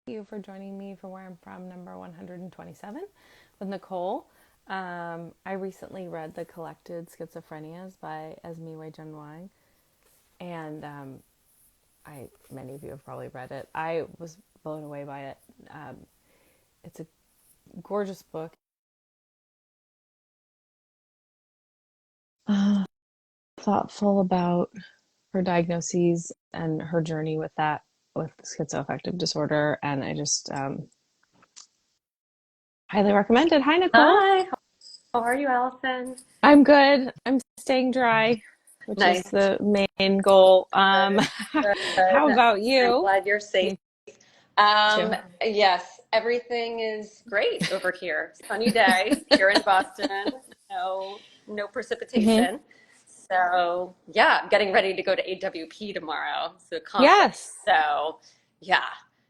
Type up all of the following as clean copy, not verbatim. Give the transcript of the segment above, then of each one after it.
you for joining me for Where I'm From, number 127 with Nicole. I recently read The Collected Schizophrenias by Esme Wei-Jen Wang, and many of you have probably read it. I was blown away by it. It's a gorgeous book. Thoughtful about her diagnoses and her journey with that, with schizoaffective disorder, and I just highly recommend it. Hi, Nicole. Hi, how are you, Allison? I'm good. I'm staying dry, which is Nice. the main goal. How Good. about I'm you? glad you're safe. You Um, too. yes, everything is great over here. Sunny day here in Boston. No Hmm. precipitation. So yeah, I'm getting ready to go to AWP tomorrow. It's a conference. Yes, So yeah,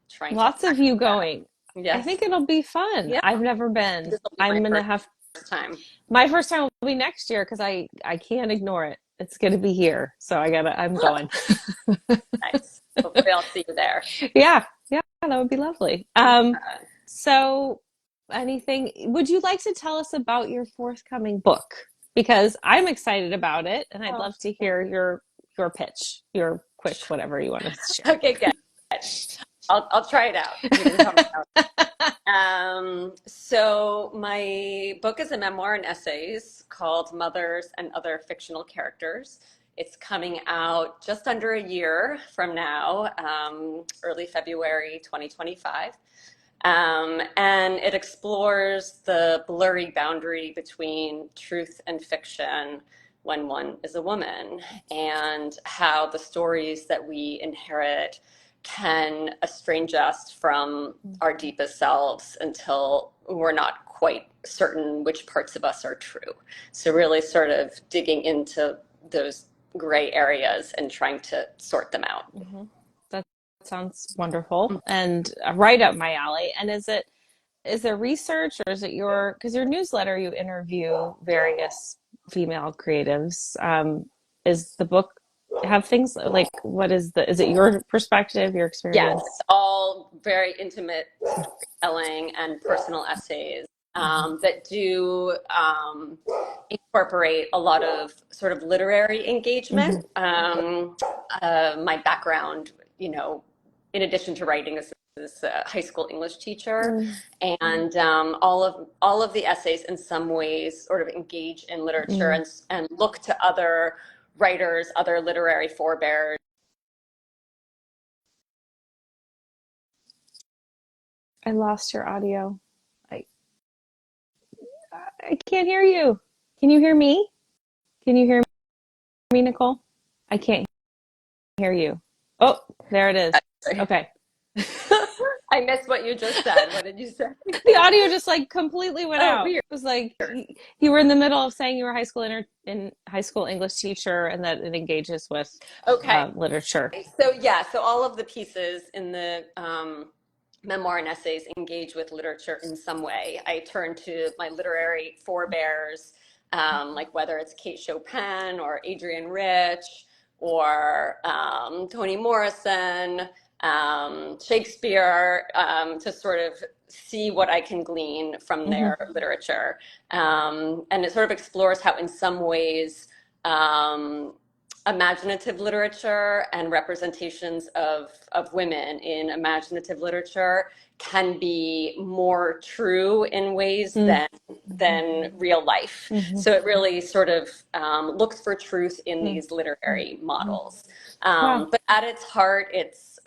trying to lots of pack you for that. going. I Yes. think it'll be fun. Yeah, I've never been. this will be my I'm gonna first have time. my first time will be next year because I can't ignore it. It's gonna be here, so I'm going. Nice. Hopefully I'll see you there. Yeah, yeah, that would be lovely. Uh, So anything, would you like to tell us about your forthcoming book? Because I'm excited about it and I'd oh, love to hear your pitch, your quick whatever you want to share. okay, good. I'll try it out. You can tell me how. So my book is a memoir and essays called Mothers and Other Fictional Characters. It's coming out just under a year from now, early February 2025. And it explores the blurry boundary between truth and fiction when one is a woman, and how the stories that we inherit can estrange us from our deepest selves until we're not quite certain which parts of us are true. So, really, sort of digging into those gray areas and trying to sort them out. Hmm. That sounds wonderful and right up my alley. And is there research or is it because your newsletter you interview various female creatives? Is the book have things like is it your perspective, your Yes, experience? it's all very intimate storytelling and personal essays Mhm. that do incorporate a lot of sort of literary engagement. Hmm. My background, in addition to writing, is a high school English teacher, Mm. and all of the essays in some ways sort of engage in literature Mm. and look to other writers, other literary forebears. I lost your audio. I I can't hear you. Can you hear me? Can you hear me, Nicole? I can't hear you. Oh, there it is. Okay. I missed what you just said. What did you say? The audio just like completely went Oh, out. weird. It was like you were in the middle of saying you were a in high school English teacher and that it engages with Okay. literature. So yeah, so all of the pieces in the memoir and essays engage with literature in some way. I turn to my literary forebears, like whether it's Kate Chopin or Adrienne Rich or Toni Morrison, Shakespeare, to sort of see what I can glean from Hmm. their literature. And it sort of explores how, in some ways, um, imaginative literature and representations of women in imaginative literature can be more true in ways than real life. Hmm. So it really sort of looks for truth in Hmm. these literary Hmm. models. Wow. But at its heart, it's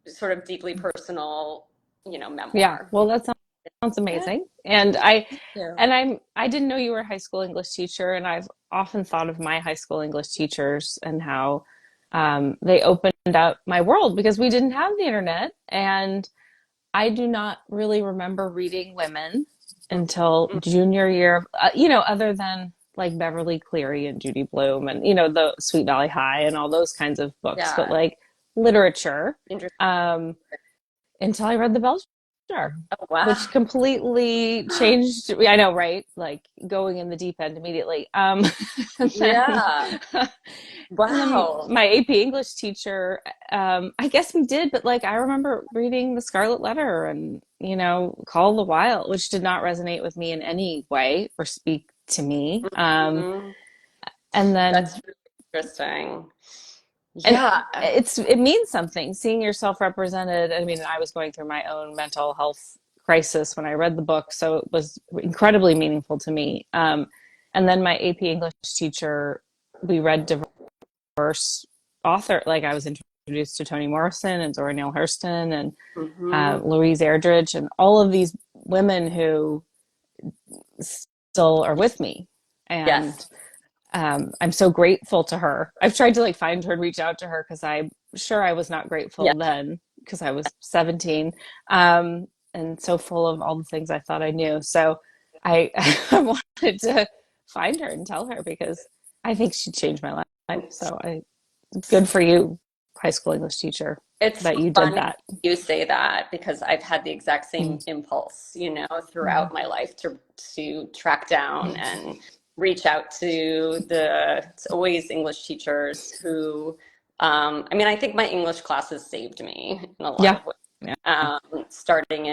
sort of deeply personal, Yeah. memoir. Well, sounds Yeah, amazing. And thank you. I didn't know you were a high school English teacher, and I've often thought of my high school English teachers and how they opened up my world because we didn't have the internet, and I do not really remember reading women until junior year, other than like Beverly Cleary and Judy Blume and the Sweet Valley High and all those kinds of books, but Yeah, like literature interesting. um, until I read the Belgian Oh, wow. which completely changed. I know, right? Like going in the deep end immediately. And then, Yeah. and then Wow. my AP English teacher, I guess we did, but like I remember reading The Scarlet Letter and, Call of the Wild, which did not resonate with me in any way or speak to me. Mhm. And then That's really interesting. and Yeah. it means something seeing yourself represented. I mean, I was going through my own mental health crisis when I read the book, so it was incredibly meaningful to me. And then my AP English teacher, we read diverse author. Like I was introduced to Toni Morrison and Zora Neale Hurston and Hmm. Louise Erdrich and all of these women who still are with me. And Yes. I'm so grateful to her. I've tried to like find her and reach out to her because I'm sure I was not Yeah. grateful then because I was 17, and so full of all the things I thought I knew. So I, I wanted to find her and tell her because I think she changed my life. So good for you, high school English teacher, It's that you did funny that. you say that because I've had the exact Mm-hmm. same impulse, throughout my life to track down and reach out to it's always English teachers who, I mean, I think my English classes saved me in a lot Yeah. of ways. Yeah. Starting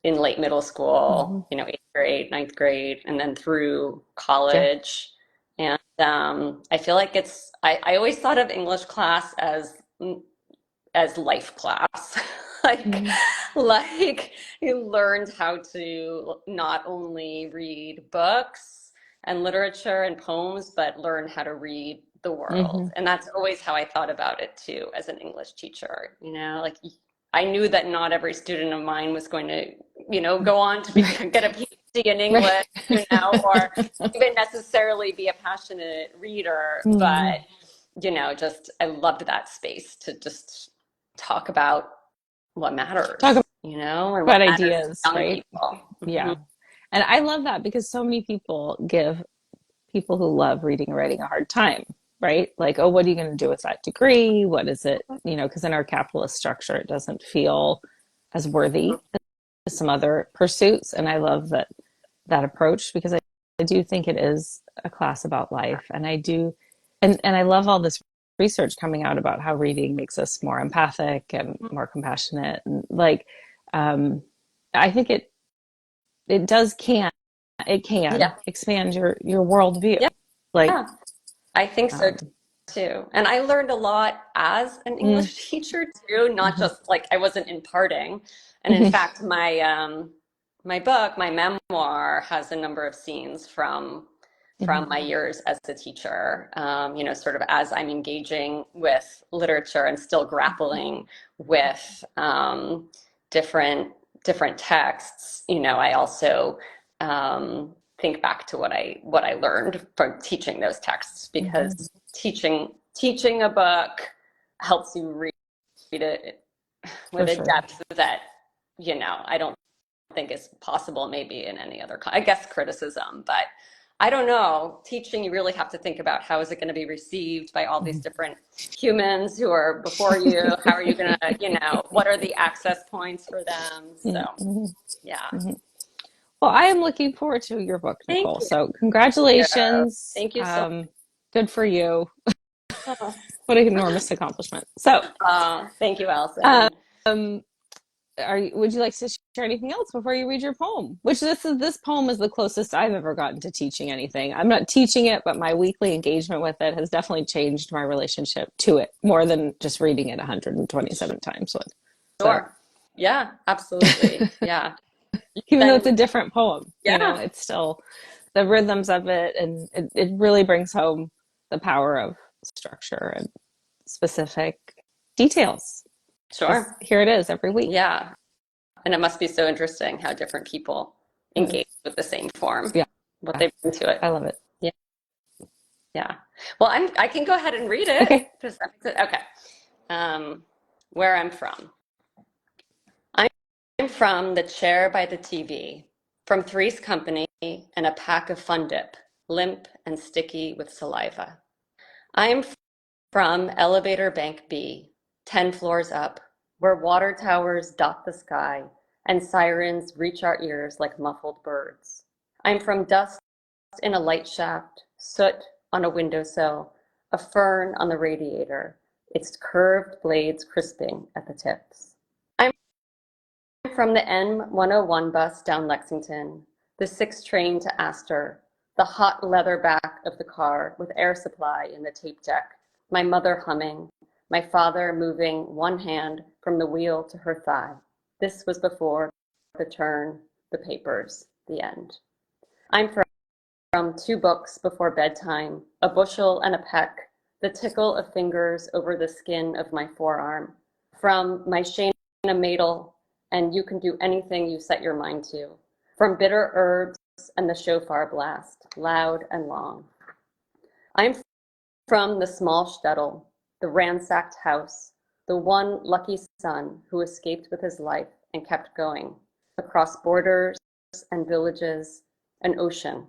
in late middle Mm-hmm. school, eighth grade, ninth grade, and then through Yeah. college. And I feel like I always thought of English class as life class. like Mm-hmm. like you learned how to not only read books and literature and poems, but learn how to read the Mm-hmm. world. And that's always how I thought about it too as an English teacher. Like I knew that not every student of mine was going to, go on to Right. get a PhD in Right. English, or even necessarily be a passionate reader, Mm-hmm. but just I loved that space to just talk about what Talk matters, and what about matters to ideas, young right? people. Hmm. Yeah. And I love that because so many people give people who love reading and writing a hard time, right? Like, oh, what are you going to do with that degree? What is it? Because in our capitalist structure, it doesn't feel as worthy as some other pursuits. And I love that approach because I do think it is a class about life. And I do, and I love all this research coming out about how reading makes us more empathic and more compassionate. And like, um, I think it does it can Yeah, expand your worldview. yeah, Like, yeah. I think so um, too. And I learned a lot as an mm, English teacher too, not mhm, just like I wasn't imparting. And in mhm, fact, my book, my memoir, has a number of scenes from mhm, my years as a teacher. Sort of as I'm engaging with literature and still grappling with different different texts. I also think back to what I learned from teaching those texts, mhm, because teaching a book helps you read it for with a sure. depth that I don't think is possible maybe in any other, I guess, criticism. But I don't know. Teaching, you really have to think about how is it going to be received by all these Mhm. different humans who are before you? How are you going to, what are the access points for them? So, Mhm, mhm, yeah. mhm. Well, I am looking forward to your book, Thank Nicole. you. So Yeah. congratulations. Thank you so Good for you. much. What an enormous accomplishment. So, Thank you, um, Allison. would you like to share anything else before you read your poem? Which this poem is the closest I've ever gotten to teaching anything. I'm not teaching it, but my weekly engagement with it has definitely changed my relationship to it more than just reading it 127 times. So, Sure. Yeah, absolutely. Yeah. even though Then, it's a different poem, yeah, it's still the rhythms of it, and it really brings home the power of structure and specific details. Because sure. here it is every week. Yeah. And it must be so interesting how different people It is. engage with the same form, Yeah, what they bring to it. I love it. Yeah. Yeah. Well, I can go ahead and read it. Okay. Okay. Um, where I'm from. I'm from the chair by the TV, from Three's Company and a pack of Fun Dip, limp and sticky with saliva. I'm from Elevator Bank B, 10 floors up, where water towers dot the sky and sirens reach our ears like muffled birds. I'm from dust in a light shaft, soot on a windowsill, a fern on the radiator, its curved blades crisping at the tips. I'm from the N101 bus down Lexington, the 6 train to Astor, the hot leather back of the car with air supply in the tape deck, my mother humming, my father moving one hand from the wheel to her thigh. This was before the turn, the papers, the end. I'm from 2 books before bedtime, a bushel and a peck, the tickle of fingers over the skin of my forearm. From my Shayna Madel and You Can Do Anything You Set Your Mind to. From bitter herbs and the shofar blast, loud and long. I'm from the small shtetl, the ransacked house, the one lucky son who escaped with his life and kept going, across borders and villages, an ocean,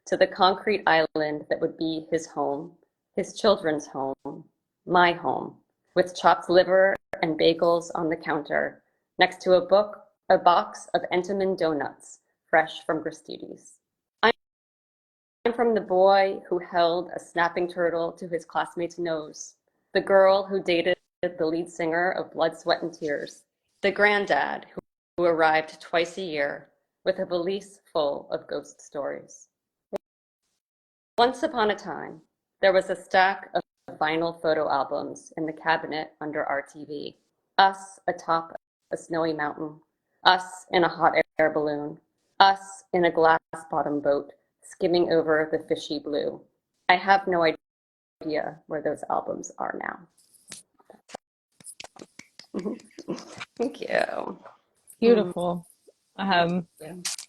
to the concrete island that would be his home, his children's home, my home, with chopped liver and bagels on the counter, next to a box of Entenmann donuts, fresh from Gristedes. I'm from the boy who held a snapping turtle to his classmate's nose, the girl who dated the lead singer of Blood, Sweat, and Tears, the granddad who arrived twice a year with a valise full of ghost stories. Once upon a time, there was a stack of vinyl photo albums in the cabinet under our TV. Us atop a snowy mountain, us in a hot air balloon, us in a glass-bottom boat skimming over the fishy blue. I have no idea where those albums are now. Thank you. Beautiful. I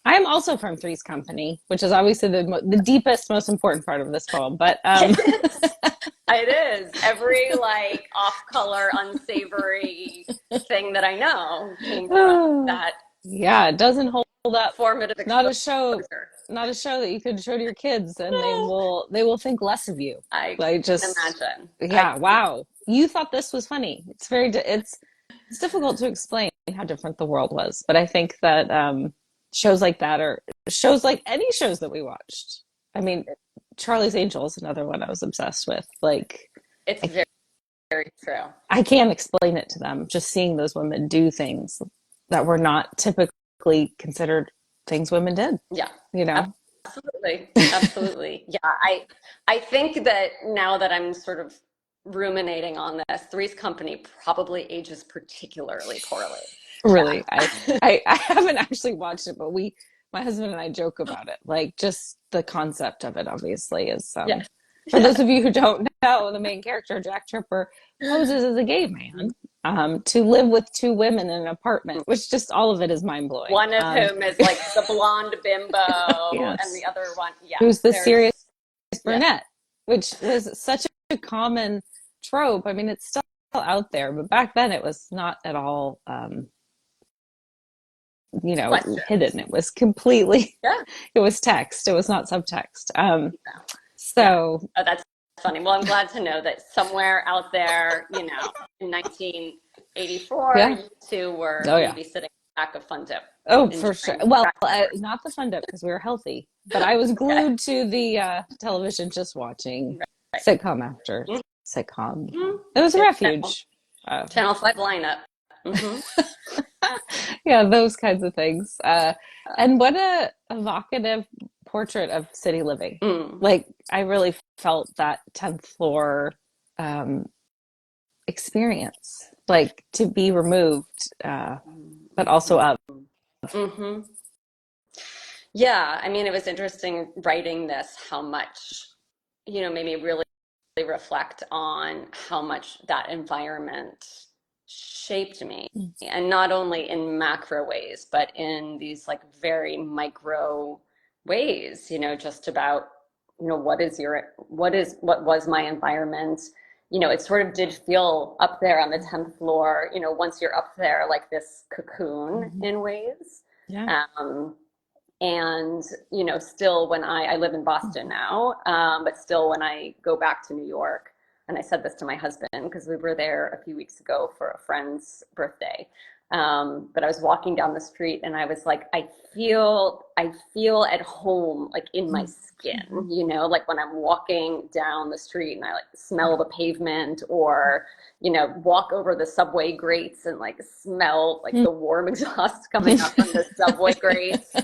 am also from Three's Company, which is obviously the deepest, most important part of this poem. But It is. Every like off-color, unsavory thing that I know came from that. Yeah, it doesn't hold up. Formative Not exposure. a show, not a show that you can show to your kids, and they will think less of you. I Like can just imagine. yeah, wow. You thought this was funny. It's difficult to explain how different the world was, but I think that shows like that are shows like any shows that we watched. I mean, Charlie's Angels, another one I was obsessed with. Like, It's I, very, very true. I can't explain it to them. Just seeing those women do things that were not typically considered things women did. Yeah. You know? Absolutely. Absolutely. Yeah. I think that now that I'm sort of ruminating on this, Three's Company probably ages particularly poorly. Really, I haven't actually watched it, but my husband and I joke about it. Like just the concept of it, obviously, is Yeah. for those of you who don't know, the main character Jack Tripper poses as a gay man to live with 2 women in an apartment, which just all of it is mind blowing. One of whom is like the blonde bimbo, and Yes, the other one, yeah, who's the there's, serious yeah, brunette, which was such a common trope. I mean, it's still out there, but back then it was not at all. questions. Hidden. It was completely, Yeah. it was text. It was not subtext. Yeah. Yeah. So Oh, that's funny. Well, I'm glad to know that somewhere out there, in 1984, yeah. you 2 were Oh yeah. babysitting a pack of Fun Dip, Oh, for sure. enjoying Well, dinosaurs. not the fun dip because we were healthy, but I was Okay. glued to the television just watching Right. sitcom after Mhm. sitcom. Mhm. It was a Channel, refuge. Uh, Channel 5 lineup. Hmm. yeah, those kinds of things. And what a evocative portrait of city living. Mm. Like I really felt that 10th floor um, experience, like to be removed, but also up. Hmm. Yeah, I mean, it was interesting writing this, how much, made me really reflect on how much that environment shaped me. And not only in macro ways, but in these like very micro ways, just about, what was my environment? It sort of did feel up there on the 10th floor, once you're up there, like this cocoon Mhm. in ways. Yeah. Um, and, still when I live in Boston now, but still when I go back to New York, and I said this to my husband because we were there a few weeks ago for a friend's birthday. But I was walking down the street and I was like, I feel at home, like in my Mm-hmm. skin, like when I'm walking down the street and I like smell the pavement, or, walk over the subway grates and like smell like the warm exhaust coming up from the subway grates,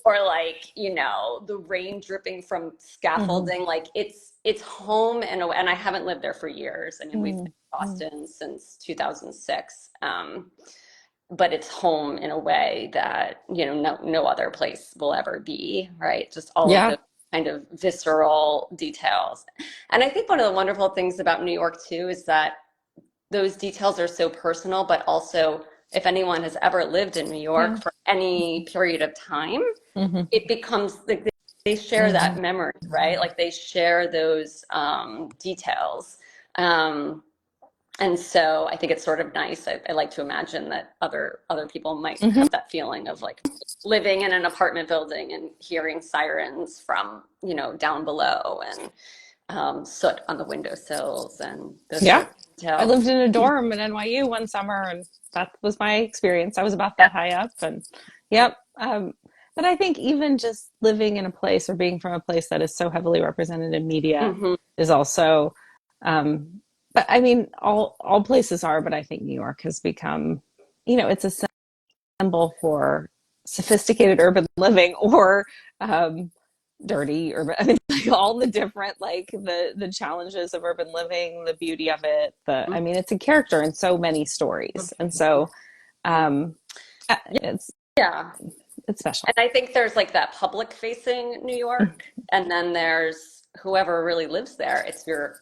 or like, the rain dripping from Mm-hmm. scaffolding. Like it's home, and I haven't lived there for years. I mean, we've been in Mm-hmm. Boston since 2006. But it's home in a way that, no other place will ever be, right? Just all of Yeah. the kind of visceral details. And I think one of the wonderful things about New York too is that those details are so personal, but also if anyone has ever lived in New York Yeah. for any period of time, Mm-hmm. it becomes like they share Mm-hmm. that memory, right? Like they share those details. Um, and so I think it's sort of nice. I like to imagine that other people might Mm-hmm. have that feeling of like living in an apartment building and hearing sirens from, down below, and soot on the windowsills and those Yeah. sort of I lived details. in a dorm at NYU one summer, and that was my experience. I was about Yeah. that high up, and yep. But I think even just living in a place or being from a place that is so heavily represented in media Hmm. is also, um, but I mean, all places are, but I think New York has become, it's a symbol for sophisticated urban living or um, dirty urban. I mean, like all the different, like the challenges of urban living, the beauty of it. I mean, it's a character in so many stories, and so um, it's Yeah. it's special. And I think there's like that public facing New York, and then there's whoever really lives there. It's your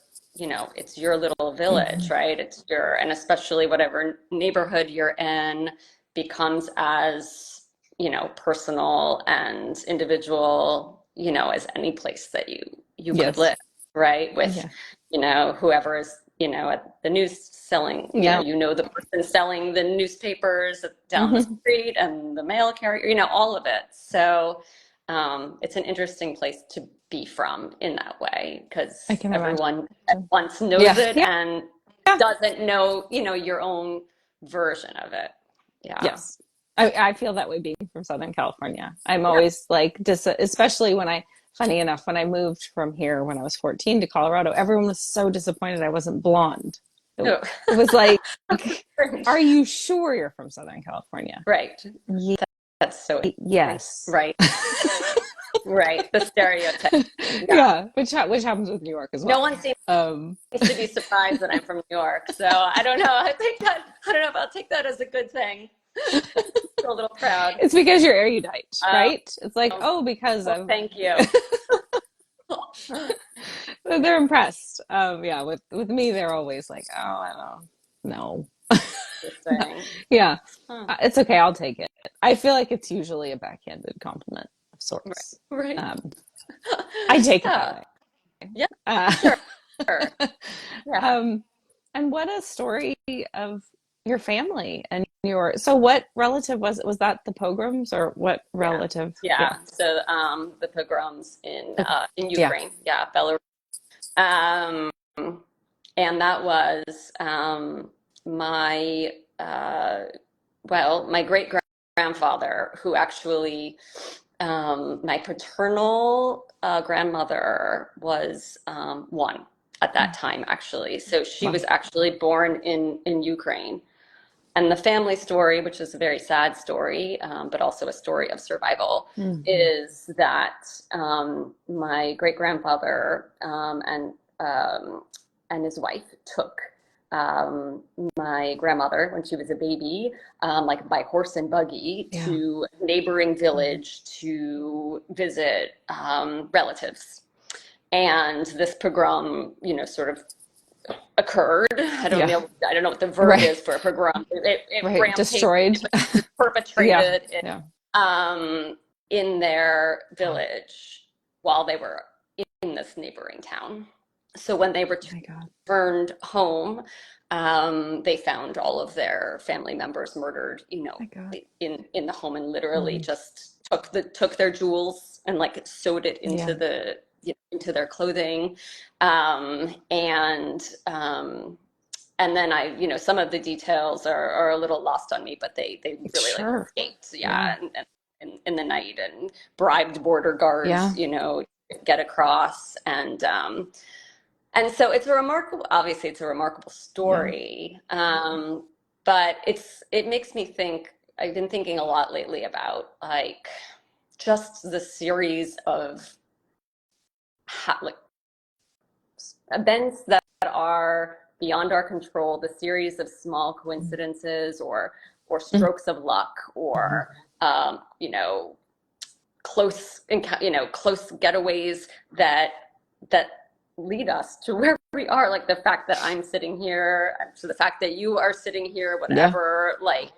little village, Mm-hmm. right? And especially whatever neighborhood you're in becomes as, personal and individual, as any place that you could Yes. live, right? With, Yeah. whoever is, at the news selling, Yeah. the person selling the newspapers down the Mm-hmm. street and the mail carrier, all of it. So it's an interesting place to be from in that way, I because can imagine. everyone at once knows Yeah. it Yeah. and Yeah. doesn't know, your own version of it. Yeah. Yes. I feel that way being from Southern California. I'm Yeah. always like, especially funny enough, when I moved from here when I was 14 to Colorado, everyone was so disappointed I wasn't blonde. It, Oh. it was like, are Right. you sure you're from Southern California? Right. Ye- That's so interesting. yes. Right. Right. The stereotype. Yeah. Yeah, which happens with New York as No well. one seems Um, to be surprised that I'm from New York. So I don't know. I don't know if I'll take that as a good thing. Feel a little proud. it's because you're erudite, Um, right? It's like, oh, because well, of thank you. they're impressed. Yeah, with me, they're always like, oh, I don't know. Interesting. Yeah, Huh. it's okay. I'll take it. I feel like it's usually a backhanded compliment of Right. sorts. Right. Um, I take it that Yeah. way. Yeah. Uh, Sure. Yeah. um, and what a story of your family and so what relative was it? Was that the pogroms or what Yeah. relative? Yeah. Yeah. So the pogroms in Yeah. Ukraine. Yeah. Belarus. Um, and that was my my great grandfather, who actually, my paternal grandmother was one at that time, actually. So she Wow. was actually born in Ukraine. And the family story, which is a very sad story, but also a story of survival, Hmm. is that my great grandfather and his wife took um, my grandmother when she was a baby, like by horse and buggy, Yeah. to a neighboring Mhm. village to visit relatives. And this pogrom, sort of occurred. Yeah. I don't know what the verb Right. is for a pogrom. It Right. rampaged, Destroyed. it was Yeah. perpetrated Yeah. um, in their Wow. village while they were in this neighboring town. So when they My God. returned home, they found all of their family members murdered, My God. in the home, and literally Mhm. just took their jewels and like sewed it into Yeah. the into their clothing. Um, and um, and then some of the details are a little lost on me, but they really like Sure. escaped, Yeah. yeah, in the night and bribed border guards, Yeah. get across, and so it's a remarkable, obviously it's a remarkable Yeah. story, but it makes me think. I've been thinking a lot lately about like just the series of like events that are beyond our control, the series of small coincidences or strokes of luck Mhm. or close close getaways that lead us to where we are, like the fact that I'm sitting here, to the fact that you are sitting here, Yeah. whatever, like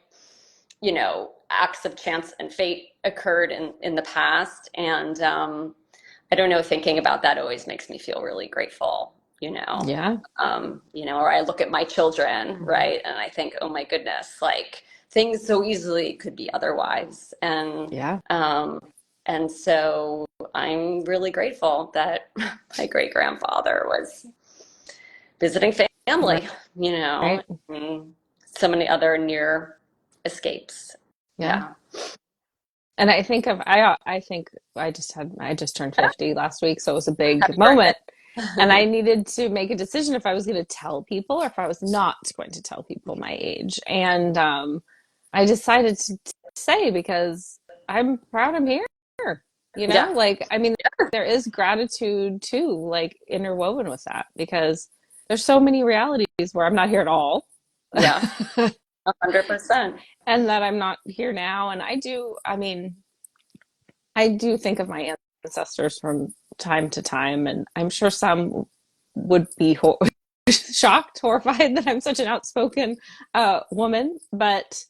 acts of chance and fate occurred in the past. And I don't know, thinking about that always makes me feel really grateful, Yeah. or I look at my children, Mhm. right, and I think, oh my goodness, like things so easily could be otherwise. Yeah. Um, and so I'm really grateful that my great grandfather was visiting family, Right. and so many other near escapes. Yeah. Yeah. And I think I just turned 50 last week, so it was a big Happy birthday. moment. And I needed to make a decision if I was going to tell people or if I was not going to tell people my age. And I decided to say because I'm proud I'm here, Yeah. Like, I mean, there is gratitude too, like interwoven with that because there's so many realities where I'm not here at all. Yeah. 100%. And that I'm not here now. And I do think of my ancestors from time to time, and I'm sure some would be shocked, horrified that I'm such an outspoken woman. But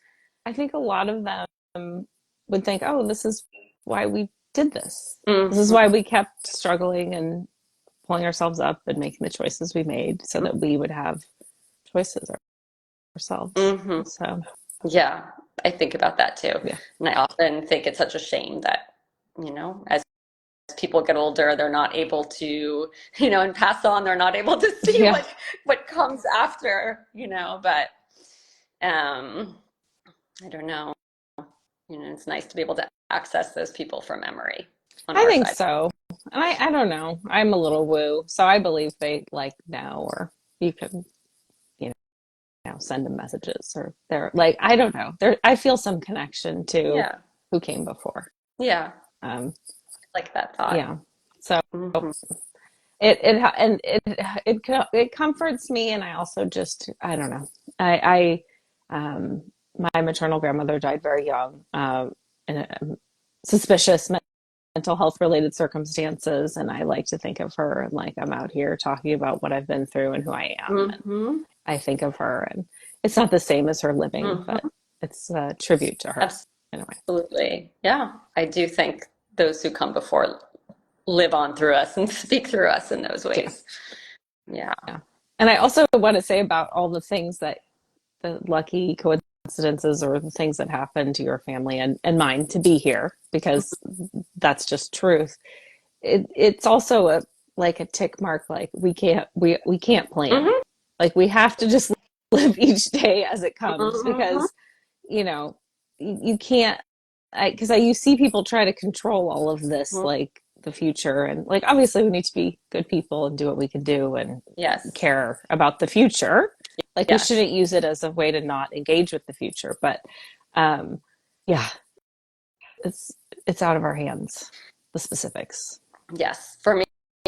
I think a lot of them would think, oh, this is why we did this. This is why Hmm. we kept struggling and pulling ourselves up and making the choices we made so that we would have choices ourselves. Hmm. So, Yeah, I think about that too. yeah. And I often think it's such a shame that, as people get older, they're not able to, and pass on, they're not able to see Yeah. what comes after, but um, I don't know. It's nice to be able to access those people from memory on I our think side. so. And I don't know. I'm a little woo, so I believe they like know, or you can, you send them messages, or they're like, I don't know. I feel some connection to Yeah. who came before. Yeah. Um, I like that thought. yeah. So Hmm. it comforts me, and I also just I don't know. I my maternal grandmother died very young, in a suspicious mental health related circumstances, and I like to think of her and like I'm out here talking about what I've been through and who I am, and Hmm. I think of her, and it's not the same as her living, but Hmm. it's a tribute to her in a way. Absolutely. Yeah. I do think those who come before live on through us and speak through us in those Yeah, ways. Yeah. yeah. And I also want to say about all the things that the lucky coincidences or the things that happen to your family and mine to be here because that's just truth. It's also a like a tick mark, like we can't plan, Hmm. like we have to just live each day as it comes Hmm. because you know you can't, because you see people try to control all of this, like the future, and like obviously we need to be good people and do what we can do and Yes. care about the future, like we Yes. shouldn't use it as a way to not engage with the future, but um yeah, it's it's out of our hands, the specifics. Yes. For me,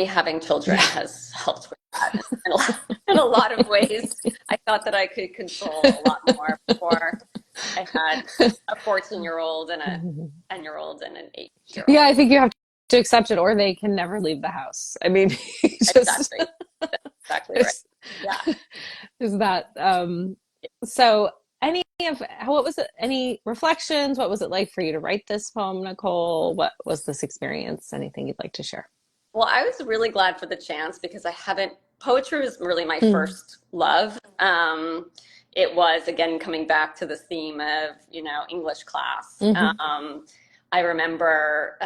having children Yeah. has helped with that in a lot of ways. I thought that I could control a lot more before I had a 14-year-old and a 10-year-old and an 8 year Yeah, I old. think you have to accept it or they can never leave the house. I mean, just Exactly. That's exactly right. is, Yeah. is that so any of what was it, any reflections, what was it like for you to write this poem, Nicole? What was this experience? Anything you'd like to share? Well, I was really glad for the chance because I haven't, poetry was really my Mm. first love. It was, again, coming back to this theme of, English class. Hmm. I remember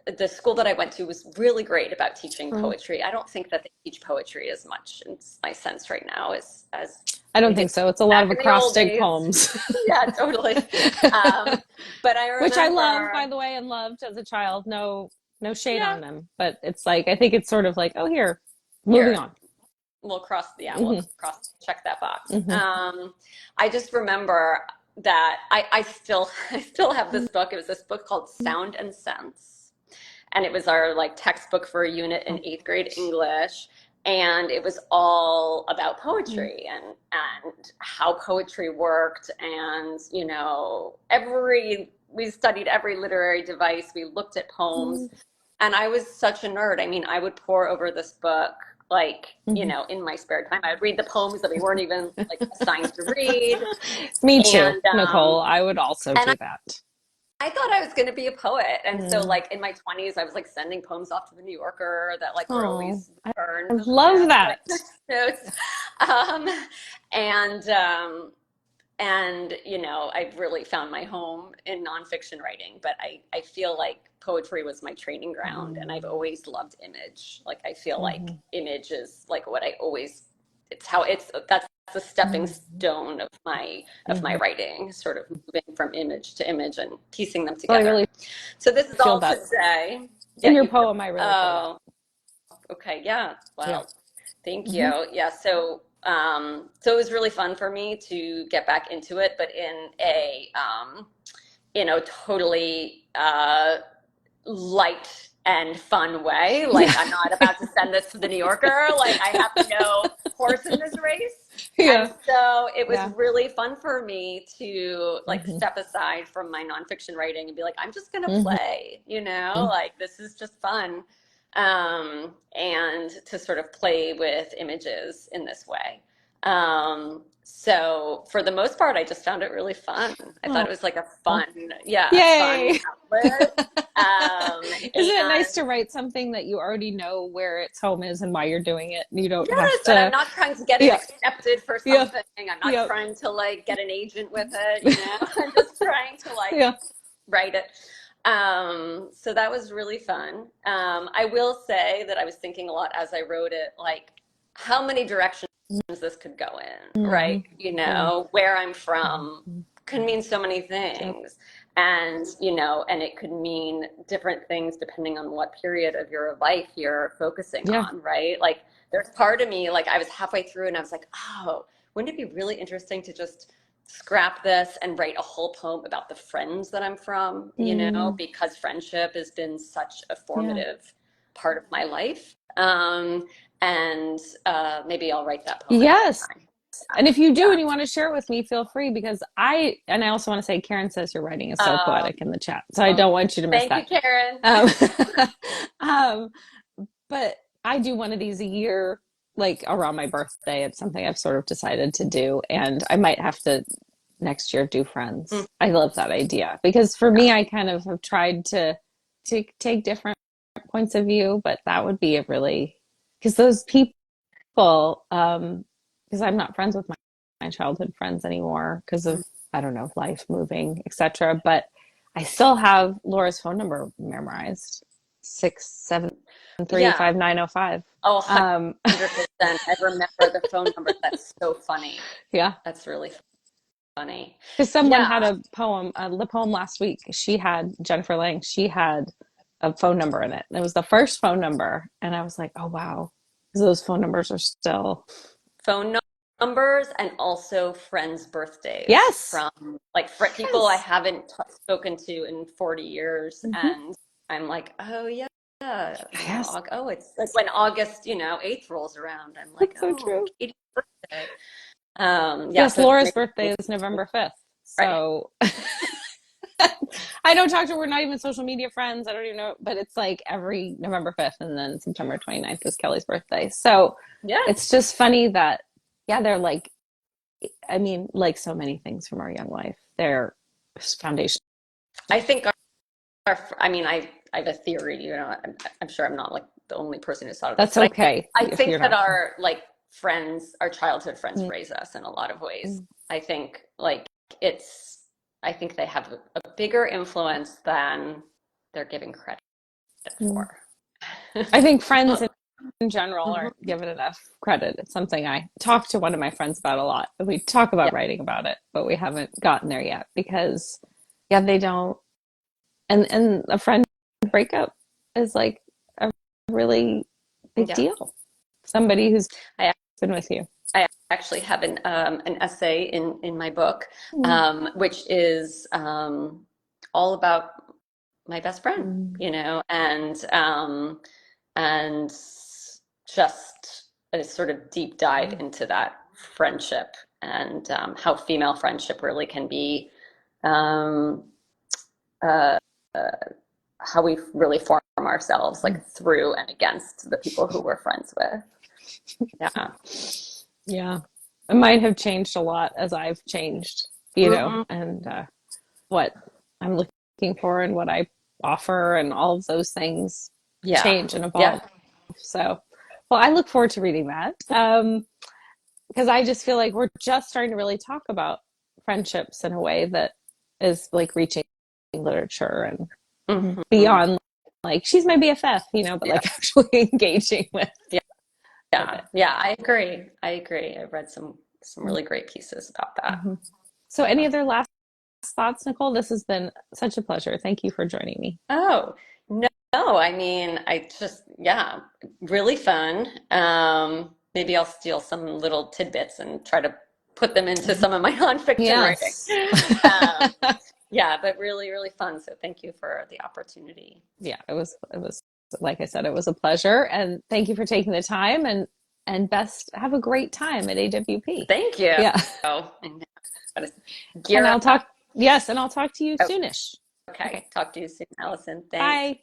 the school that I went to was really great about teaching Mm. poetry. I don't think that they teach poetry as much in my sense right now as I don't they did think so. It's a lot back of in the old acrostic days. poems. Yeah, totally. But I Which I love, remember, by the way, and loved as a child. No, no shade yeah, on them, but it's like I think it's sort of like, oh, here, moving here, on. we'll Hmm. check that box. Hmm. I just remember that I still I still have this book. It was this book called Sound and Sense, and it was our like textbook for a unit in eighth grade English. And it was all about poetry and how poetry worked. And, we studied every literary device. We looked at poems. And I was such a nerd. I mean, I would pore over this book like, Hmm. in my spare time. I would read the poems that we weren't even like assigned to read. Me too, And Nicole. I would also and do that. I thought I was going to be a poet. And so, Mm. like, in my 20s, I was like sending poems off to the New Yorker that like were Oh, always I burned, love like that. notes. Um, and, um, and I've really found my home in nonfiction writing, but I feel like poetry was my training ground, and I've Mm. always loved image. Like, I feel like Hmm. image is like what I always, that's the stepping Hmm. stone of my Hmm. writing, sort of moving from image to image and piecing them Well, I together. really So this is feel all to that say, yeah, in your you feel, poem. I really feel that. oh, okay, yeah, Yeah. well, thank Hmm. you. Yeah, so it was really fun for me to get back into it, but in a totally light and fun way. Like, Yeah. I'm not about to send this to the New Yorker. Like, I have no horse in this race. And Yeah. so it was Yeah. really fun for me to like Hmm. step aside from my nonfiction writing and be like, I'm just gonna Hmm. play, like this is just fun. And to sort of play with images in this way. So for the most part, I just found it really fun. I thought Oh, it was like a fun yay. outlet. Isn't it nice And to write something that you already know where its home is and why you're doing it? You don't have yes, and I'm to. not trying to get it Yeah. accepted for Yeah. something. I'm not Yeah. trying to like get an agent with it. I'm just trying to like Yeah. write it. So that was really fun. I will say that I was thinking a lot as I wrote it, like how many directions this could go in, Hmm. right? Yeah. Where I'm from Hmm. can mean so many Yep. things. And it could mean different things depending on what period of your life you're focusing Yeah. on, right? Like there's part of me, like I was halfway through and I was like, oh, wouldn't it be really interesting to just scrap this and write a whole poem about the friends that I'm from, Mm. because friendship has been such a Yeah. formative part of my life. And maybe I'll write that poem another Yes. time. And if you do Yeah. and you want to share it with me, feel free because I also want to say Karen says your writing is so Uh, poetic in the chat. So I well, don't want you to miss thank you, that. Karen. Um, um, but I do one of these a year, like around my birthday. It's something I've sort of decided to do. And I might have to next year do Mm, friends. I love that idea because for me, I kind of have tried to take different points of view, but that would be a really because those people, because I'm not friends with my childhood friends anymore because of I don't know life moving, etc. But I still have Laura's phone number memorized 673 yeah. 5905. Oh, Um, 100%. I remember the phone number. That's so funny. yeah, That's really funny. because someone had Yeah. a poem, the poem last week. She had Jennifer Lang. She had a phone number in it. It was the first phone number, and I was like, oh wow, because those phone numbers are still Phone numbers and also friends' birthdays yes, from like people I yes. haven't spoken to in 40 years. Hmm. And I'm like, oh, yeah. Yes, It's like when August, 8th rolls around, I'm like, that's so oh, true. Katie's birthday. Yeah, Yes, so Laura's maybe, birthday is November 5th. right. So I don't talk to her. We're not even social media friends. I don't even know, but it's like every November 5th and then September 29th is Kelly's birthday. So Yeah. it's just funny that, yeah, they're like, I mean, like so many things from our young life, they're foundational. I think I mean, I have a theory, I'm sure I'm not like the only person who's thought of this, That's but okay I if think you're that not. our like friends, our childhood friends Mm, raise us in a lot of ways. mm, I think like I think they have a bigger influence than they're giving credit Mm. for. I think friends in general Mhm. aren't given enough credit. It's something I talk to one of my friends about a lot. We talk Yeah, about writing about it, but we haven't gotten there yet because, yeah, they don't. And a friend breakup is like a really big yeah. deal. Somebody who's I been with you. I actually have an essay in my book, Mm. which is all about my best friend, Mm. and just a sort of deep dive Yeah. into that friendship and how female friendship really can be um, uh, how we really form ourselves like through and against the people who we're friends with. Yeah. Yeah. It might have changed a lot as I've changed, Mm-mm. and what I'm looking for and what I offer and all of those things Yeah. change and Yeah. evolve. So, well, I look forward to reading that because I just feel like we're just starting to really talk about friendships in a way that is like reaching literature and Hmm. beyond like she's my BFF, but Yeah. like actually engaging Yeah. with Yeah. it. Yeah. I agree. I agree. I've read some really great pieces about that. Mm-hmm. So, any other last thoughts, Nicole? This has been such a pleasure. Thank you for joining me. Oh, no, I mean, I just, yeah, really fun. Maybe I'll steal some little tidbits and try to put them into some of my nonfiction writing. Yes. Um, yeah, but really, really fun. So thank you for the opportunity. Yeah, it was like I said, it was a pleasure, and thank you for taking the time, and best have a great time at AWP. Thank you. Yeah. And gotta And gear I'll up. talk, yes, and I'll talk to you Oh, soonish. okay. Okay. Talk to you soon, Allison. Thanks. Bye.